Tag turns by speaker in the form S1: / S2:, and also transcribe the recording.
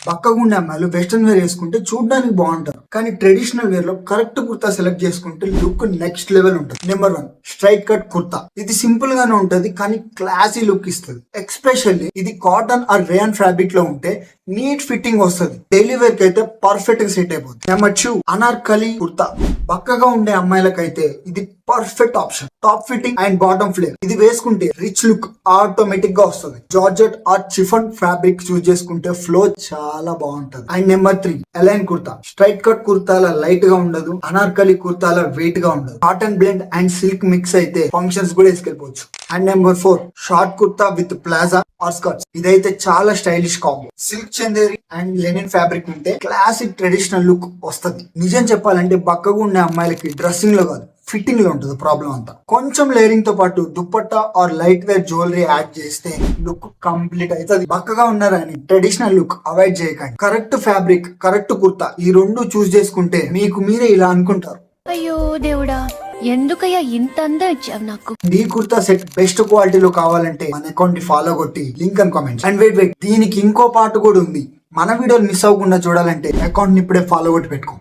S1: బక్కగా ఉండే అమ్మాయిలు వెస్ట్రన్ వేర్ వేసుకుంటే చూడడానికి బాగుంటారు, కానీ ట్రెడిషనల్ వేర్ లో కరెక్ట్ కుర్తా సెలెక్ట్ చేసుకుంటే లుక్ నెక్స్ట్ లెవెల్ ఉంటుంది. Number 1 straight cut kurta. ఇది సింపుల్ గానే ఉంటది కానీ క్లాసీ లుక్ ఇస్తుంది. ఎక్స్పెషల్లీ ఇది కాటన్ ఆర్ రేయన్ ఫ్యాబ్రిక్ లో ఉంటే నీట్ ఫిట్టింగ్ వస్తుంది. డైలీ వేర్ కి అయితే పర్ఫెక్ట్ గా సెట్ అయిపోతుంది. నెంబర్ 2 అనార్కలి కుర్తా. బక్కగా ఉండే అమ్మాయిలకైతే ఇది perfect option. Top fitting and bottom flare. ఇది వేసుకుంటే రిచ్ లుక్ ఆటోమేటిక్ గా వస్తుంది. Georgette are chiffon fabric choose చేసుకుంటే ఫ్లో చాలా బాగుంటది. And number 3 A line kurta. Straight cut కుర్తాల లైట్ గా ఉండదు, అనార్కలి కుర్తాల వెయిట్ గా ఉండదు. Cotton blend and silk mix అయితే ఫంక్షన్స్ కూడా వేసుకెళ్ళిపోవచ్చు. And number 4 short kurta with palazzo or skirts. ఇదైతే చాలా stylish combo. Silk Chanderi and linen fabric ఉంటే క్లాసిక్ ట్రెడిషనల్ లుక్ వస్తుంది. నిజం చెప్పాలంటే బక్కగా ఉండే అమ్మాయిలకి డ్రెస్సింగ్ లో కాదు, ఫిట్టింగ్ లో ఉంటుంది ప్రాబ్లం అంతా. కొంచెం లేరింగ్ తో పాటు dupatta or light wear jewellery add చేస్తే లుక్ కంప్లీట్ అవుతుంది. బక్కగా ఉన్నారని ట్రెడిషనల్ లుక్ అవాయిడ్ చేయకండి. కరెక్ట్ ఫ్యాబ్రిక్, కరెక్ట్ కుర్తా ఈ రెండు చూస్ చేసుకుంటే మీకు మీరే ఇలా అనుకుంటారు,
S2: అయ్యో దేవుడా ఎందుకయ్యా ఇంత అందం ఇచ్చావు నాకు.
S1: ఈ కుర్తా సెట్ బెస్ట్ క్వాలిటీలో కావాలంటే మన అకౌంట్ ని ఫాలో కొట్టి లింక్ అని కామెంట్. అండ్ వెయిట్ దీనికి ఇంకో పార్ట్ కూడా ఉంది. మన వీడియోలు మిస్ అవ్వకుండా చూడాలంటే అకౌంట్ ని ఇప్పుడే ఫాలో కొట్టి పెట్టుకో.